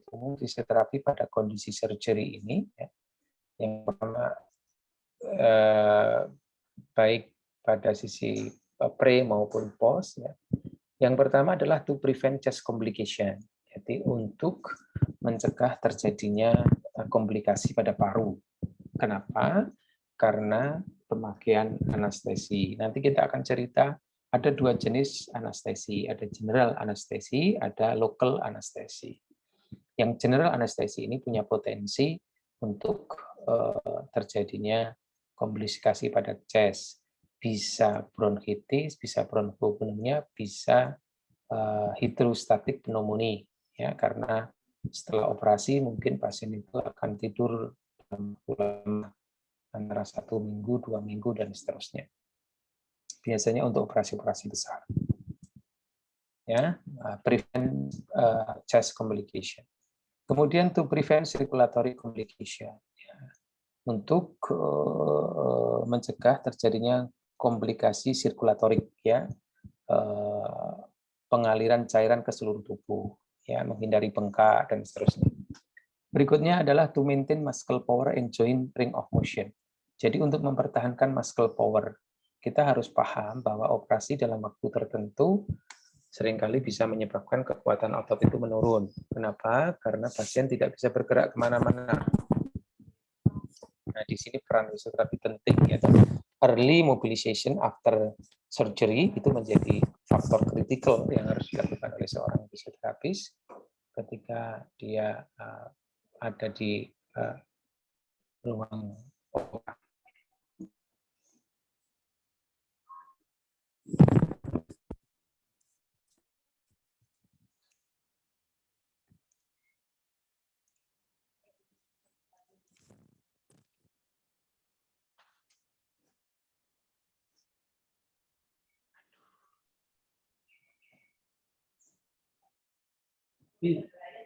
umum fisioterapi pada kondisi surgery ini, ya. Yang pertama baik pada sisi pre maupun post, ya. Yang pertama adalah to prevent chest complication, jadi untuk mencegah terjadinya komplikasi pada paru. Kenapa? Karena pemakaian anestesi. Nanti kita akan cerita ada dua jenis anestesi, ada general anestesi, ada local anestesi. Yang general anestesi ini punya potensi untuk terjadinya komplikasi pada chest, bisa bronkitis, bisa bronchopneumonia, bisa hidrostatik pneumonia, ya, karena setelah operasi mungkin pasien itu akan tidur dalam antara 1 minggu, 2 minggu, dan seterusnya. Biasanya untuk operasi-operasi besar. Ya, prevent chest complication. Kemudian to prevent circulatory complication, ya, untuk mencegah terjadinya komplikasi sirkulatorik, ya, pengaliran cairan ke seluruh tubuh, ya, menghindari bengkak dan seterusnya. Berikutnya adalah to maintain muscle power and joint ring of motion. Jadi untuk mempertahankan muscle power, kita harus paham bahwa operasi dalam waktu tertentu seringkali bisa menyebabkan kekuatan otot itu menurun. Kenapa? Karena pasien tidak bisa bergerak kemana-mana. Nah, di sini peran fisioterapi penting, ya. Early mobilization after surgery itu menjadi faktor kritikal yang harus dilakukan oleh seorang fisioterapis ketika dia ada di ruang operasi.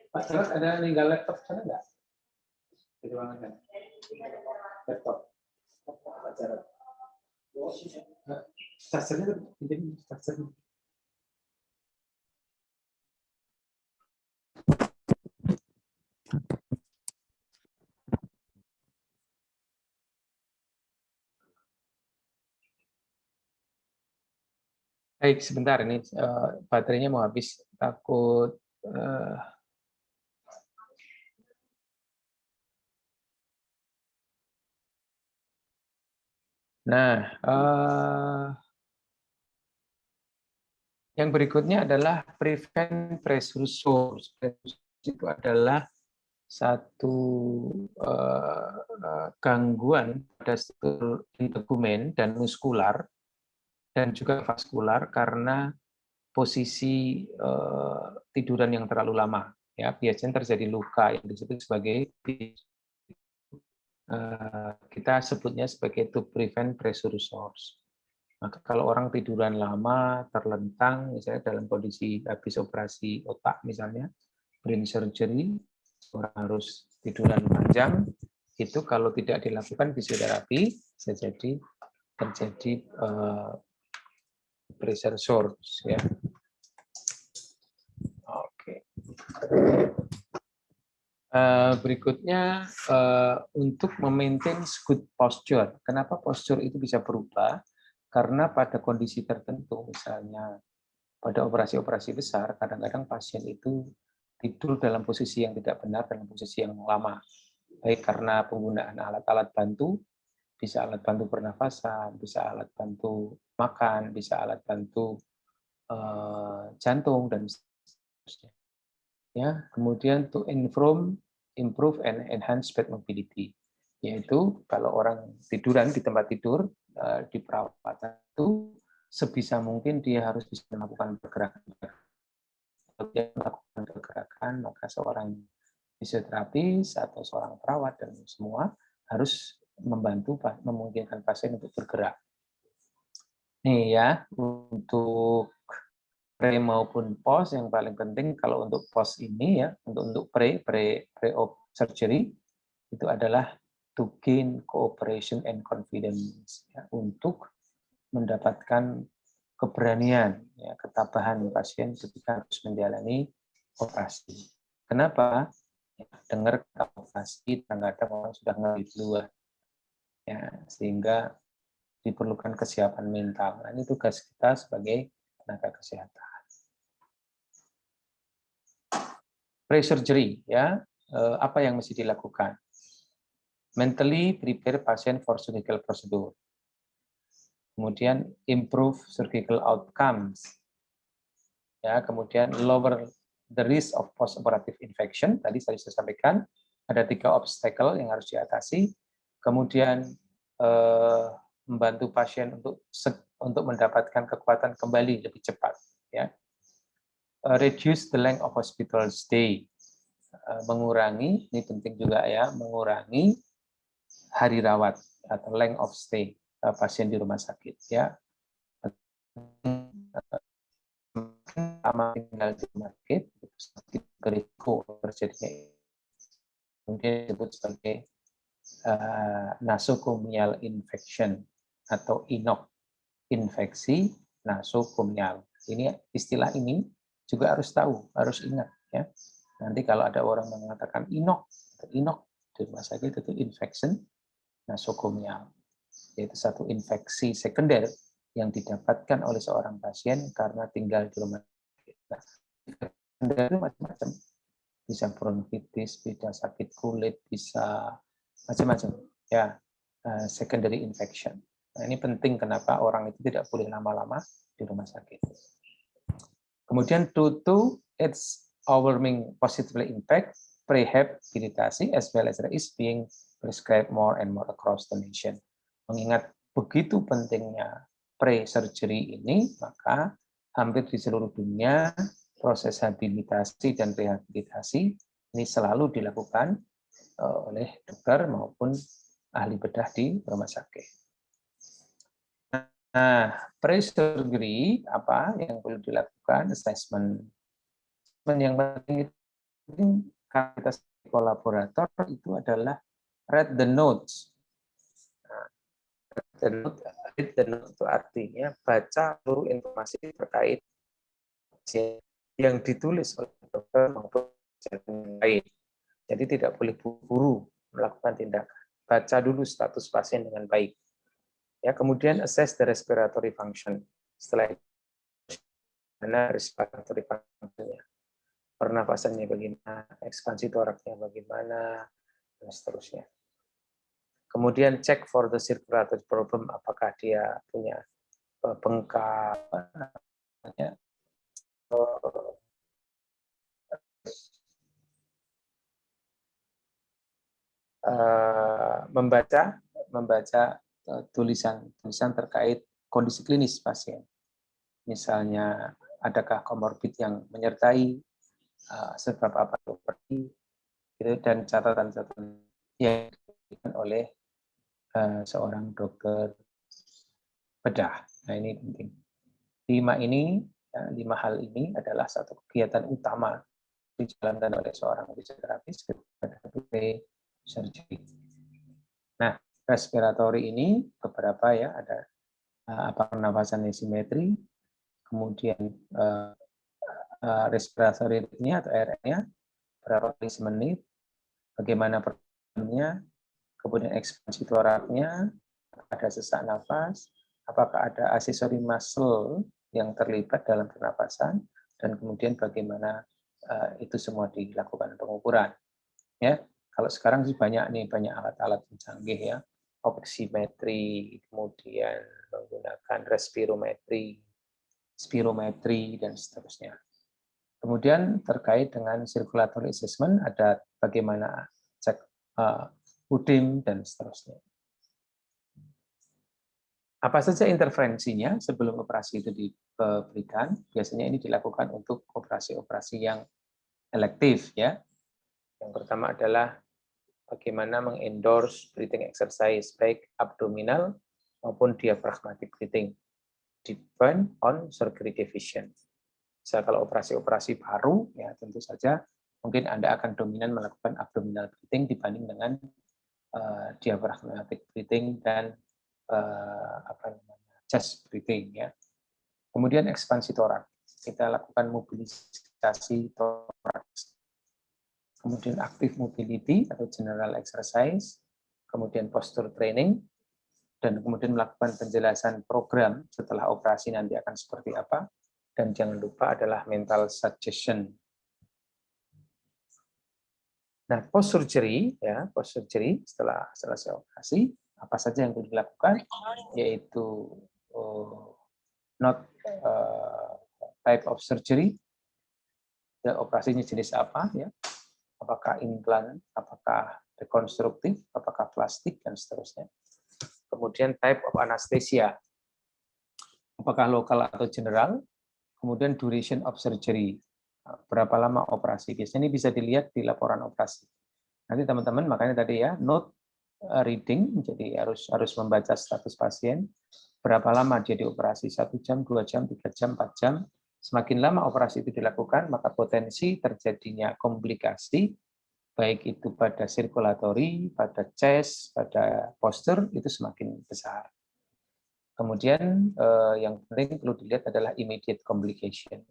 Pak Jarod, ada ninggal laptop sana nggak? Di ruangan kan? Laptop. Pak Jarod. Chargernya, pinjam chargernya. Baik, sebentar ini baterainya mau habis. Takut yang berikutnya adalah prevent pressure source. Itu adalah satu gangguan pada struktur integumen dan muskular dan juga vaskular karena posisi tiduran yang terlalu lama. Ya, biasanya terjadi luka yang disebut sebagai kita sebutnya sebagai to prevent pressure source. Maka kalau orang tiduran lama, terlentang, misalnya dalam kondisi habis operasi otak misalnya, brain surgery, orang harus tiduran panjang, itu kalau tidak dilakukan fisioterapi, bisa jadi terjadi pressure source, ya. Oke. Berikutnya untuk memaintain good posture. Kenapa posture itu bisa berubah? Karena pada kondisi tertentu, misalnya pada operasi-operasi besar, kadang-kadang pasien itu tidur dalam posisi yang tidak benar, dalam posisi yang lama. Baik karena penggunaan alat-alat bantu, bisa alat bantu pernafasan, bisa alat bantu makan, bisa alat bantu jantung, dan seterusnya. Ya, kemudian to improve and enhance bed mobility, yaitu kalau orang tiduran di tempat tidur di perawatan itu sebisa mungkin dia harus bisa melakukan pergerakan. Kalau dia melakukan pergerakan, maka seorang fisioterapis atau seorang perawat dan semua harus membantu memungkinkan pasien untuk bergerak. Nih ya, untuk pre maupun post, yang paling penting kalau untuk post ini, ya, untuk pre-op surgery itu adalah to gain cooperation and confidence, ya, untuk mendapatkan keberanian, ya, ketabahan pasien ketika harus menjalani operasi. Kenapa? Ya, dengar kata operasi, kadang-kadang orang sudah ngeri duluan. Ya, sehingga diperlukan kesiapan mental. Nah, ini tugas kita sebagai tenaga kesehatan. Pre-surgery, ya, apa yang mesti dilakukan? Mentally prepare patient for surgical procedure. Kemudian improve surgical outcomes. Ya, kemudian lower the risk of post-operative infection. Tadi saya sudah sampaikan, ada 3 obstacle yang harus diatasi. Kemudian membantu pasien untuk mendapatkan kekuatan kembali lebih cepat. Ya. Reduce the length of hospital stay. Mengurangi, ini penting juga ya, mengurangi hari rawat atau length of stay pasien di rumah sakit. Ya. Lama tinggal di rumah sakit, berisiko terjadinya mungkin disebut sebagai nosocomial infection atau INOC, infeksi nosocomial. Ini istilah ini juga harus tahu, harus ingat ya. Nanti kalau ada orang mengatakan INOC di rumah sakit itu infection nosocomial, yaitu satu infeksi sekunder yang didapatkan oleh seorang pasien karena tinggal di rumah sakit. Nah, itu macam-macam. Bisa bronkitis, bisa sakit kulit, bisa macam-macam. Ya, secondary infection. Nah, ini penting kenapa orang itu tidak boleh lama-lama di rumah sakit. Kemudian to its overwhelming positively impact rehabilitasi as well as is being prescribed more and more across the nation. Mengingat begitu pentingnya pre-surgery ini, maka hampir di seluruh dunia proses habilitasi dan rehabilitasi ini selalu dilakukan oleh dokter maupun ahli bedah di rumah sakit. Nah, pre-surgery apa yang perlu dilakukan? Assessment. Yang penting kita kolaborator itu adalah read the notes. Read the note itu artinya baca seluruh informasi terkait yang ditulis oleh dokter maupun yang lain. Jadi tidak boleh buru-buru melakukan tindakan. Baca dulu status pasien dengan baik. Ya, kemudian assess the respiratory function. Setelah itu, mana respiratory function-nya. Pernapasannya bagaimana, ekspansi toraknya bagaimana, dan seterusnya. Kemudian cek for the circulatory problem, apakah dia punya bengkak, membaca tulisan terkait kondisi klinis pasien. Misalnya, adakah komorbid yang menyertai, sebab apa seperti itu, dan catatan-catatan yang diberikan oleh seorang dokter bedah. Nah, ini penting. 5 hal ini adalah satu kegiatan utama dijalankan oleh seorang fisioterapis kepada surgery. Nah, respiratory ini beberapa ya, ada pernapasan simetri, kemudian respiratory rate-nya atau RR-nya berapa kali semenit, bagaimana pernapasannya, kemudian ekspansi toraknya, ada sesak nafas, apakah ada aksesori muscle yang terlibat dalam pernapasan, dan kemudian bagaimana itu semua dilakukan pengukuran. Ya, kalau sekarang sih banyak alat-alat yang canggih ya, oximetri, kemudian menggunakan spirometri dan seterusnya. Kemudian terkait dengan circulatory assessment ada bagaimana cek udim dan seterusnya. Apa saja intervensinya sebelum operasi itu diberikan? Biasanya ini dilakukan untuk operasi-operasi yang elektif ya. Yang pertama adalah bagaimana mengendorse breathing exercise baik abdominal maupun diaphragmatic breathing depend on surgery division. Misal kalau operasi-operasi baru ya tentu saja mungkin Anda akan dominan melakukan abdominal breathing dibanding dengan diaphragmatic breathing dan chest breathing ya. Kemudian ekspansi toraks. Kita lakukan mobilisasi toraks. kemudian active mobility atau general exercise, kemudian posture training, dan kemudian melakukan penjelasan program setelah operasi nanti akan seperti apa, dan jangan lupa adalah mental suggestion. Nah, post surgery ya, post surgery setelah selesai operasi, apa saja yang perlu dilakukan, yaitu not type of surgery, ya, operasinya jenis apa ya, apakah implant, apakah rekonstruktif, apakah plastik, dan seterusnya. Kemudian type of anesthesia, apakah lokal atau general, kemudian duration of surgery, berapa lama operasi. Biasanya ini bisa dilihat di laporan operasi. Nanti teman-teman makanya tadi ya, note reading, jadi harus membaca status pasien, berapa lama dia dioperasi, 1 jam, 2 jam, 3 jam, 4 jam. Semakin lama operasi itu dilakukan, maka potensi terjadinya komplikasi, baik itu pada sirkulatori, pada chest, pada postur, itu semakin besar. Kemudian yang penting perlu dilihat adalah immediate complication,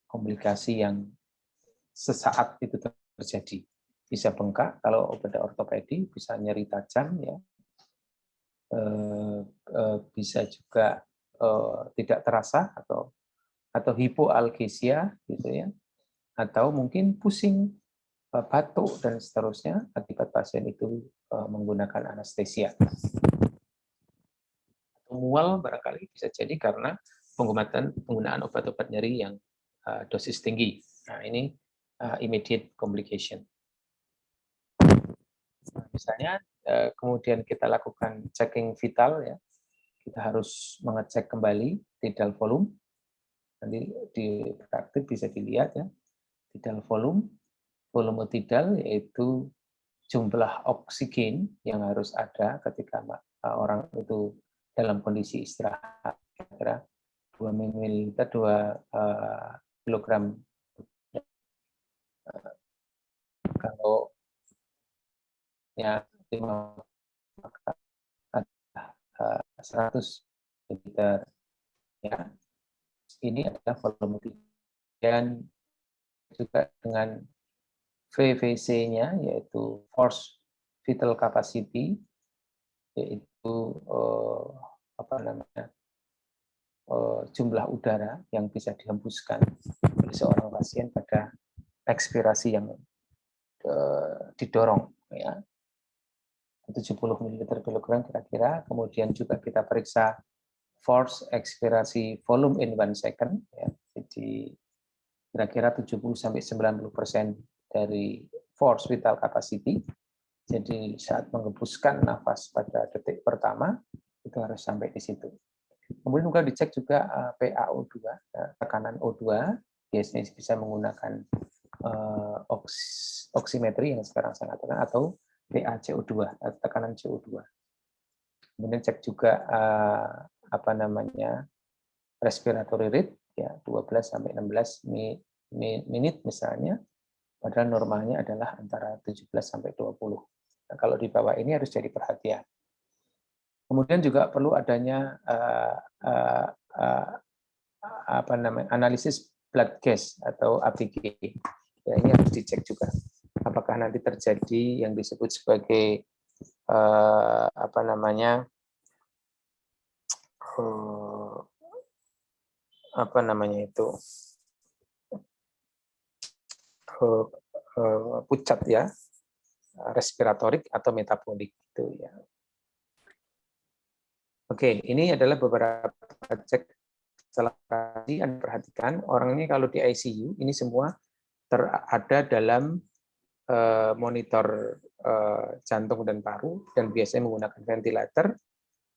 komplikasi yang sesaat itu terjadi. Bisa bengkak kalau pada ortopedi, bisa nyeri tajam, ya, bisa juga tidak terasa atau hipoalgesia, gitu ya, atau mungkin pusing, batuk dan seterusnya akibat pasien itu menggunakan anestesia. Mual barangkali bisa jadi karena penggunaan obat-obat nyeri yang dosis tinggi. Nah, ini immediate complication. Nah, misalnya kemudian kita lakukan checking vital, ya, kita harus mengecek kembali tidal volume. Nanti di praktik bisa dilihat ya, tidal volume tidal yaitu jumlah oksigen yang harus ada ketika orang itu dalam kondisi istirahat, kira-kira 2 ml, 2 kilogram. Kalau ya 5, maka 100 liter. Ya, ini adalah volume dan juga dengan VVC-nya yaitu force vital capacity, yaitu jumlah udara yang bisa dihembuskan oleh seorang pasien pada ekspirasi yang didorong, ya, 70 ml per kilogram kira-kira. Kemudian juga kita periksa force ekspirasi volume in 1 second, ya. Jadi kira-kira 70-90% dari force vital capacity. Jadi saat menghembuskan nafas pada detik pertama itu harus sampai di situ. Kemudian juga dicek juga PaO2, tekanan O2, biasanya bisa menggunakan oximetri yang sekarang sangat terkenal, atau PaCO2, tekanan CO2. Kemudian cek juga respiratory rate, ya, 12-16 menit misalnya, padahal normalnya adalah antara 17-20. Nah, kalau di bawah ini harus jadi perhatian. Kemudian juga perlu adanya analisis blood gas atau ABG. Ya, ini harus dicek juga. Apakah nanti terjadi yang disebut sebagai pucat, ya, respiratorik atau metabolik, gitu ya. Oke, ini adalah beberapa cek setelah operasi. Anda perhatikan, orang ini kalau di ICU, ini semua ada dalam monitor jantung dan paru, dan biasanya menggunakan ventilator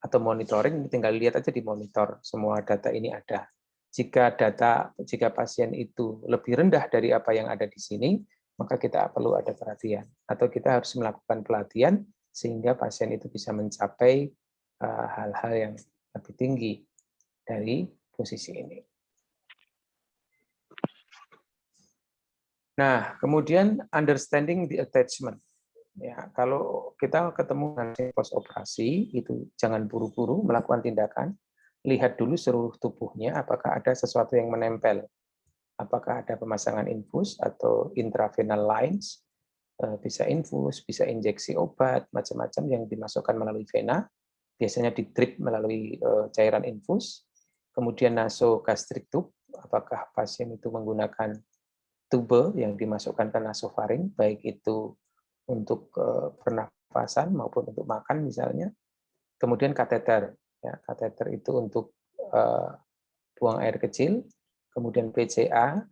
atau monitoring. Tinggal lihat aja di monitor, semua data ini ada. Jika pasien itu lebih rendah dari apa yang ada di sini, maka kita perlu ada perhatian, atau kita harus melakukan pelatihan sehingga pasien itu bisa mencapai hal-hal yang lebih tinggi dari posisi ini. Nah, kemudian understanding the attachment. Ya, kalau kita ketemu dengan post operasi, itu jangan buru-buru melakukan tindakan. Lihat dulu seluruh tubuhnya, apakah ada sesuatu yang menempel. Apakah ada pemasangan infus atau intravenal lines, bisa infus, bisa injeksi obat, macam-macam yang dimasukkan melalui vena, biasanya di drip melalui cairan infus, kemudian nasogastric tube, apakah pasien itu menggunakan tube yang dimasukkan ke nasofaring, baik itu untuk pernafasan maupun untuk makan misalnya, kemudian kateter, ya, kateter itu untuk buang air kecil, kemudian PCA,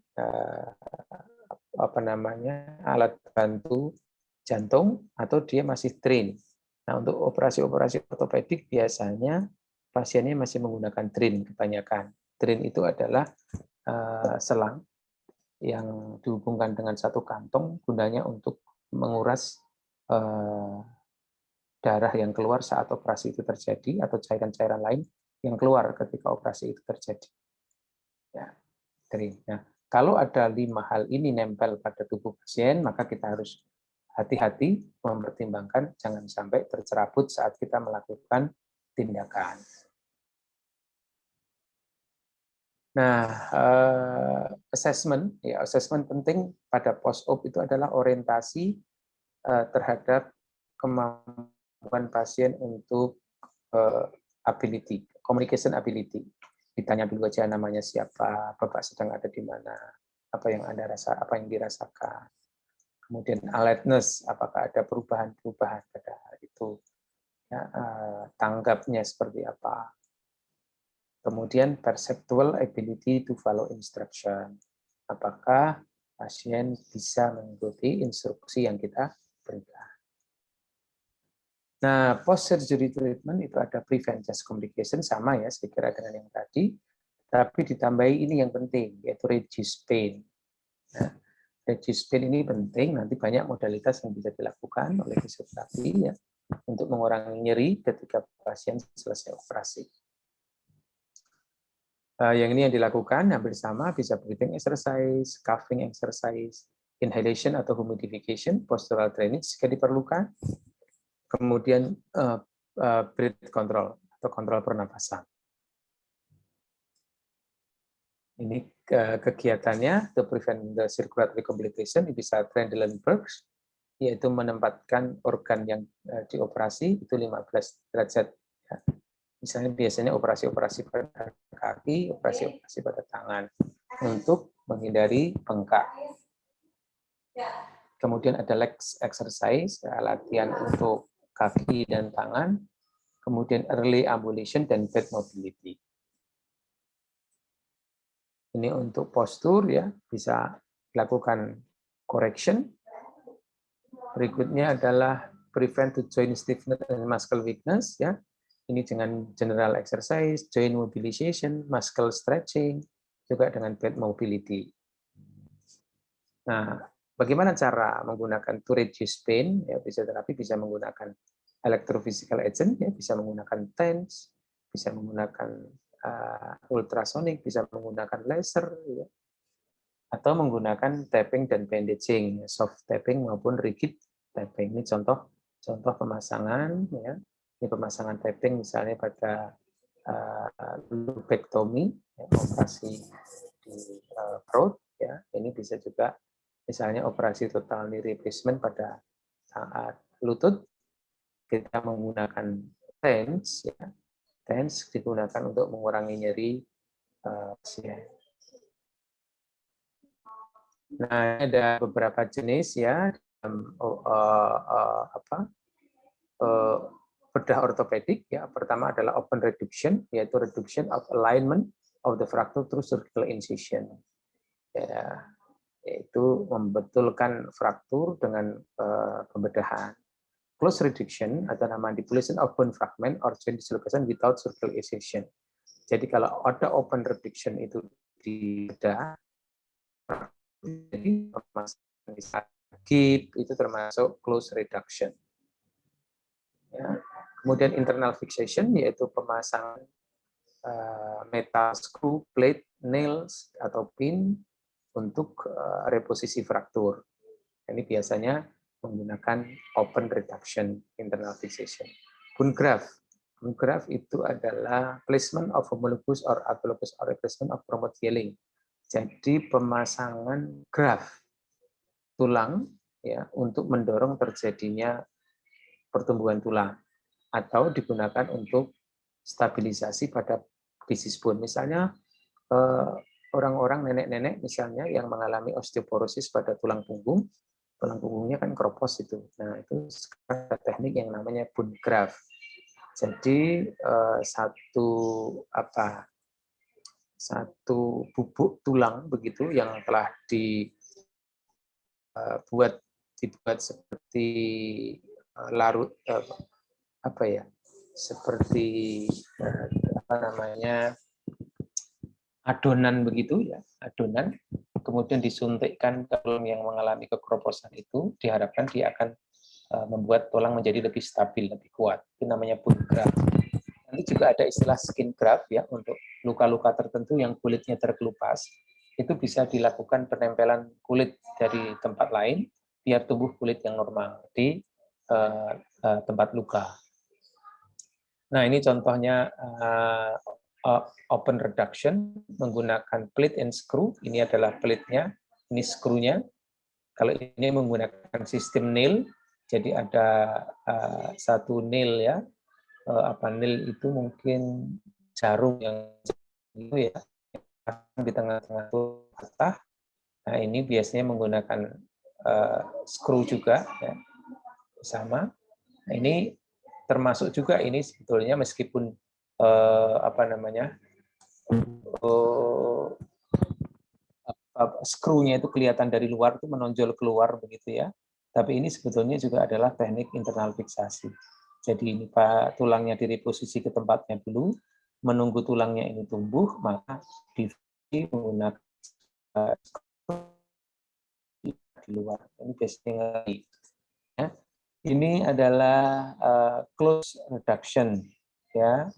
alat bantu jantung, atau dia masih drain. Nah, untuk operasi-operasi ortopedik biasanya pasiennya masih menggunakan drain kebanyakan. Drain itu adalah selang yang dihubungkan dengan satu kantong, gunanya untuk menguras darah yang keluar saat operasi itu terjadi, atau cairan-cairan lain yang keluar ketika operasi itu terjadi. Ya, drain. Nah, kalau ada 5 hal ini nempel pada tubuh pasien, maka kita harus hati-hati mempertimbangkan jangan sampai tercerabut saat kita melakukan tindakan. Nah, assessment penting pada post-op itu adalah orientasi terhadap kemampuan pasien untuk ability, communication ability. Ditanya dulu aja namanya siapa, Bapak sedang ada di mana, apa yang dirasakan. Kemudian alertness, apakah ada perubahan-perubahan pada hari itu, ya, tanggapnya seperti apa. Kemudian perceptual ability to follow instruction, apakah pasien bisa mengikuti instruksi yang kita berikan. Nah, post-surgery treatment itu ada prevent chest complication, sama ya, saya kira dengan yang tadi, tapi ditambahi ini yang penting, yaitu reduce pain. Nah, reduce pain ini penting, nanti banyak modalitas yang bisa dilakukan oleh fisioterapi ya, untuk mengurangi nyeri ketika pasien selesai operasi. Yang ini yang dilakukan hampir sama, bisa breathing exercise, coughing exercise, inhalation atau humidification, postural drainage jika diperlukan, kemudian breath control atau kontrol pernapasan. Ini kegiatannya to prevent the circulatory complication, bisa Trendelenburg, yaitu menempatkan organ yang dioperasi itu 15 derajat. Ya. Misalnya biasanya operasi-operasi pada kaki, operasi-operasi pada tangan untuk menghindari bengkak. Kemudian ada legs exercise, latihan untuk kaki dan tangan, kemudian early ambulation dan bed mobility. Ini untuk postur ya, bisa dilakukan correction. Berikutnya adalah prevent to joint stiffness and muscle weakness ya. Ini dengan general exercise, joint mobilization, muscle stretching, juga dengan bed mobility. Nah, bagaimana cara menggunakan to reduce pain? Ya, fisioterapi bisa menggunakan electrophysical agent, ya, bisa menggunakan TENS, bisa menggunakan ultrasonic, bisa menggunakan laser, ya, atau menggunakan tapping dan bandaging, soft tapping maupun rigid tapping. Ini contoh pemasangan, ya. Ini pemasangan tapping misalnya pada lubectomy, ya, operasi di perut, ya. Ini bisa juga misalnya operasi total knee replacement pada saat lutut, kita menggunakan TENS, ya. TENS digunakan untuk mengurangi nyeri pasien. Nah, ada beberapa jenis ya bedah ortopedik ya. Pertama adalah open reduction, yaitu reduction of alignment of the fracture through surgical incision. Ya, yaitu membetulkan fraktur dengan pembedahan. Close reduction atau manipulation of bone fragment or joint dislocation without surgical incision. Jadi kalau ada open reduction itu dibedah, jadi pemasangan gip itu termasuk close reduction. Ya. Kemudian internal fixation yaitu pemasangan metal screw, plate, nails atau pin untuk reposisi fraktur. Ini biasanya menggunakan open reduction internal fixation. Bone graft. Bone graft itu adalah placement of homologous or autologous or replacement of promote healing. Jadi pemasangan graft tulang ya untuk mendorong terjadinya pertumbuhan tulang, atau digunakan untuk stabilisasi pada disease bone. Misalnya orang-orang nenek-nenek misalnya yang mengalami osteoporosis pada tulang punggungnya kan keropos itu. Nah, itu ada teknik yang namanya bone graft. Jadi satu bubuk tulang begitu yang telah dibuat seperti larut seperti adonan begitu ya, adonan, kemudian disuntikkan ke tulang yang mengalami kekeroposan itu, diharapkan dia akan membuat tulang menjadi lebih stabil, lebih kuat. Itu namanya bone graft. Nanti juga ada istilah skin graft ya, untuk luka-luka tertentu yang kulitnya terkelupas, itu bisa dilakukan penempelan kulit dari tempat lain biar tumbuh kulit yang normal di tempat luka. Nah, ini contohnya open reduction menggunakan plate and screw. Ini adalah plate-nya, ini screw-nya. Kalau ini menggunakan sistem nail, jadi ada satu nail ya. Nail itu mungkin jarum yang itu ya, di tengah-tengah itu patah. Nah, ini biasanya menggunakan screw juga ya, sama. Nah, ini termasuk juga ini sebetulnya meskipun screw-nya itu kelihatan dari luar, itu menonjol keluar begitu ya. Tapi ini sebetulnya juga adalah teknik internal fiksasi. Jadi ini Pak, tulangnya direposisi ke tempatnya dulu, menunggu tulangnya ini tumbuh, maka menggunakan di luar. Ini biasanya ya. Ini adalah close reduction ya.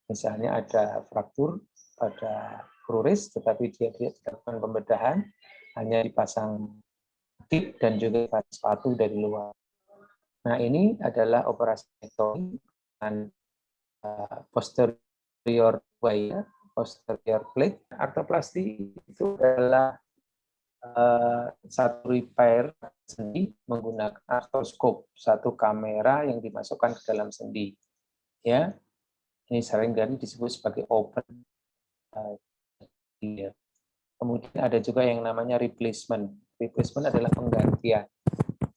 Misalnya ada fraktur pada kruris, tetapi dia dilakukan pembedahan, hanya dipasang tip dan juga sepatu dari luar. Nah, ini adalah operasi dengan posterior wire, posterior plate. Arthroplasty itu adalah satu repair sendi menggunakan arthroskop, satu kamera yang dimasukkan ke dalam sendi. Ya, ini seringkali disebut sebagai open. Kemudian ada juga yang namanya replacement. Replacement adalah penggantian.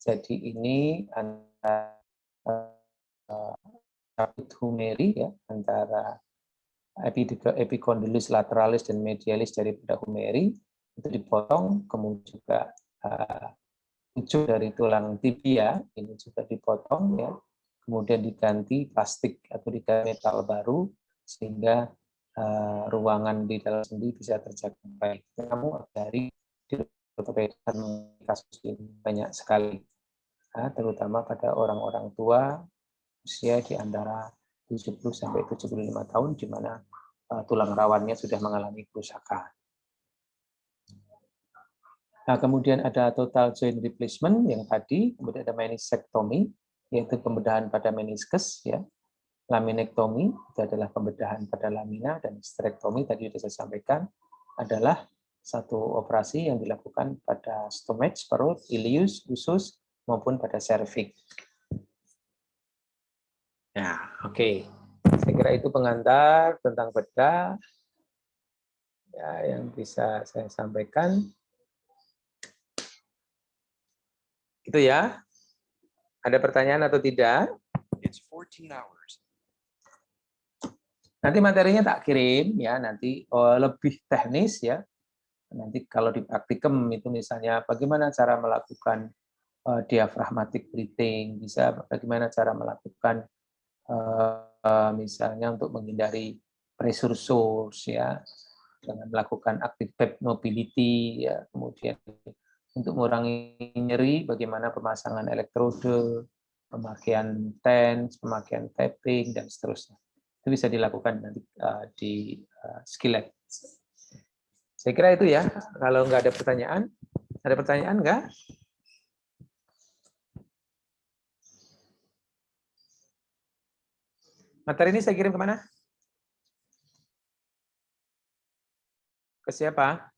Jadi ini antara caput humeri ya, antara epicondylus lateralis dan medialis daripada humeri itu dipotong, kemudian juga ujung dari tulang tibia ini juga dipotong ya, kemudian diganti plastik atau diganti metal baru sehingga ruangan di dalam sendi bisa terjaga baik. Namun dari kasus ini banyak sekali, terutama pada orang-orang tua usia di antara 70 sampai 75 tahun di mana tulang rawannya sudah mengalami kerusakan. Nah, kemudian ada total joint replacement yang tadi, kemudian ada meniscectomy, yaitu pembedahan pada meniscus ya. Laminectomy itu adalah pembedahan pada lamina, dan hysterectomy tadi sudah saya sampaikan adalah satu operasi yang dilakukan pada stomach, perut, ileus, usus maupun pada cervix. Nah, oke. Saya kira itu pengantar tentang bedah ya, yang bisa saya sampaikan. Itu ya. Ada pertanyaan atau tidak? Nanti materinya tak kirim ya, nanti lebih teknis ya. Nanti kalau di praktikum itu misalnya bagaimana cara melakukan diaphragmatic breathing, bisa bagaimana cara melakukan misalnya untuk menghindari pressure source ya, dengan melakukan active bed mobility ya, kemudian untuk mengurangi nyeri bagaimana pemasangan elektrode, pemakaian TENS, pemakaian tapping dan seterusnya. Itu bisa dilakukan nanti di Skillet. Saya kira itu ya. Kalau nggak ada pertanyaan, nggak? Materi ini saya kirim kemana? Ke siapa?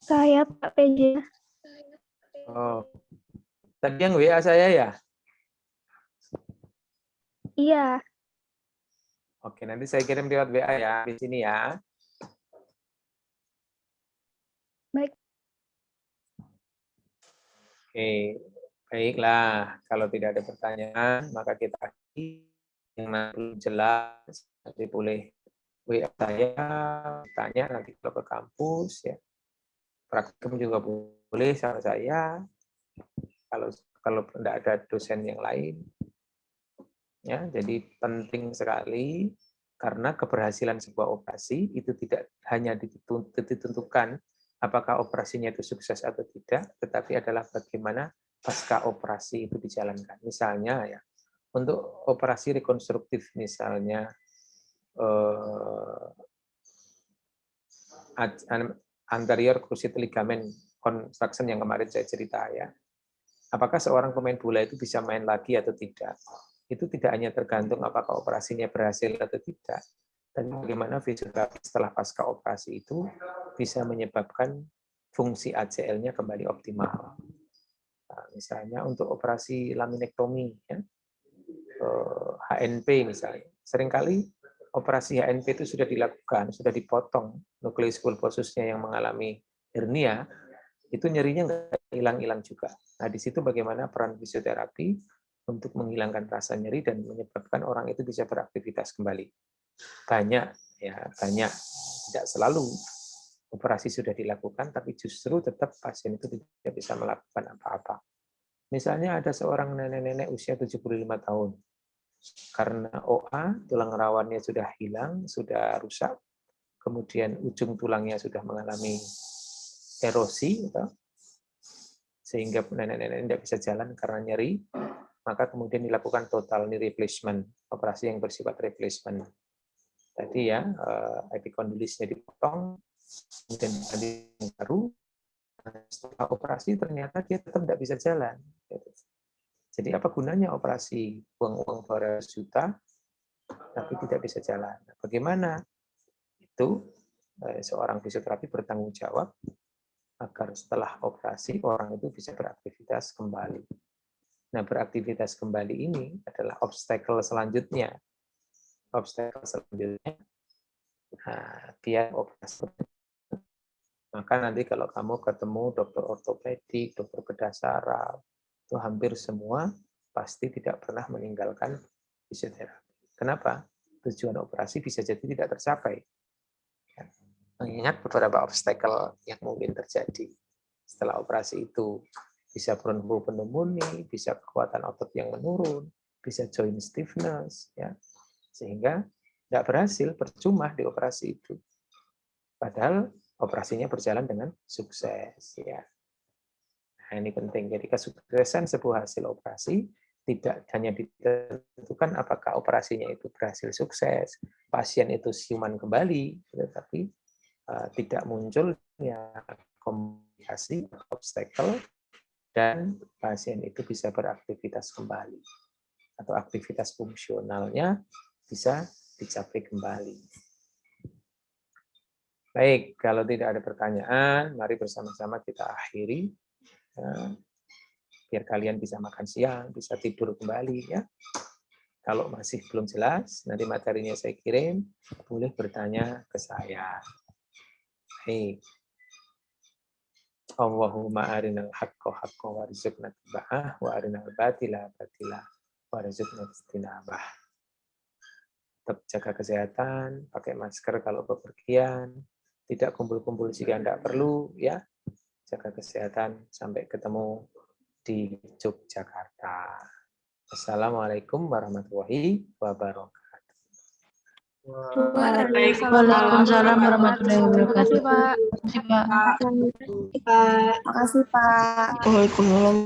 Saya Pak PJ. Oh, tadi yang WA saya ya? Iya. Oke, nanti saya kirim lewat WA ya, di sini ya. Baik. Oke, baiklah. Kalau tidak ada pertanyaan, maka kita akhiri. Yang belum jelas, nanti boleh WA saya, tanya nanti kalau ke kampus ya. Praktikum juga boleh sama saya. Kalau tidak ada dosen yang lain, ya. Jadi penting sekali karena keberhasilan sebuah operasi itu tidak hanya ditentukan apakah operasinya itu sukses atau tidak, tetapi adalah bagaimana pasca operasi itu dijalankan. Misalnya ya, untuk operasi rekonstruktif misalnya anterior cruciate ligament construction yang kemarin saya cerita ya. Apakah seorang pemain bola itu bisa main lagi atau tidak? Itu tidak hanya tergantung apakah operasinya berhasil atau tidak, dan bagaimana fisioterapi setelah pasca operasi itu bisa menyebabkan fungsi ACL-nya kembali optimal. Nah, misalnya untuk operasi laminektomi, ya, HNP misalnya, seringkali operasi HNP itu sudah dilakukan, sudah dipotong nukleus pulposusnya yang mengalami hernia, itu nyerinya nggak hilang-hilang juga. Nah, di situ bagaimana peran fisioterapi untuk menghilangkan rasa nyeri dan menyebabkan orang itu bisa beraktivitas kembali. Banyak, ya banyak, tidak selalu operasi sudah dilakukan, tapi justru tetap pasien itu tidak bisa melakukan apa-apa. Misalnya ada seorang nenek-nenek usia 75 tahun, karena OA, tulang rawannya sudah hilang, sudah rusak, kemudian ujung tulangnya sudah mengalami erosi, sehingga nenek-nenek tidak bisa jalan karena nyeri, maka kemudian dilakukan total knee replacement, operasi yang bersifat replacement. Tadi ya, epikondylisnya dipotong, kemudian diganti yang baru, setelah operasi ternyata dia tetap tidak bisa jalan. Jadi apa gunanya operasi uang-uang 200 juta, tapi tidak bisa jalan? Bagaimana itu seorang fisioterapi bertanggung jawab agar setelah operasi orang itu bisa beraktivitas kembali. Nah, beraktivitas kembali ini adalah obstacle selanjutnya. Obstacle selanjutnya, nah, biar operasi. Maka nanti kalau kamu ketemu dokter ortopedik, dokter bedah saraf, itu hampir semua pasti tidak pernah meninggalkan fisioterapi. Kenapa? Tujuan operasi bisa jadi tidak tercapai. Mengingat beberapa obstacle yang mungkin terjadi setelah operasi itu, bisa bronchopneumonia, bisa kekuatan otot yang menurun, bisa joint stiffness, ya, sehingga tidak berhasil, percuma di operasi itu. Padahal operasinya berjalan dengan sukses, ya. Nah, ini penting. Jadi kesuksesan sebuah hasil operasi tidak hanya ditentukan apakah operasinya itu berhasil sukses, pasien itu siuman kembali, tetapi tidak munculnya komplikasi, obstacle, dan pasien itu bisa beraktivitas kembali. Atau aktivitas fungsionalnya bisa dicapai kembali. Baik, kalau tidak ada pertanyaan, mari bersama-sama kita akhiri. Biar kalian bisa makan siang, bisa tidur kembali. Ya. Kalau masih belum jelas, nanti materinya saya kirim, boleh bertanya ke saya. Baik. Allahumma arinal haqqa haqqa warzuqna tiba'ah wa arinal batila batila warzuqna istinabah. Tetap jaga kesehatan, pakai masker kalau bepergian, tidak kumpul-kumpul jika tidak perlu, ya. Jaga kesehatan, sampai ketemu di Yogyakarta. Assalamualaikum warahmatullahi wabarakatuh. Waalaikumsalam warahmatullahi wabarakatuh. Terima kasih, Pak. Terima kasih, Pak. Makasih, Pak. Waalaikumsalam.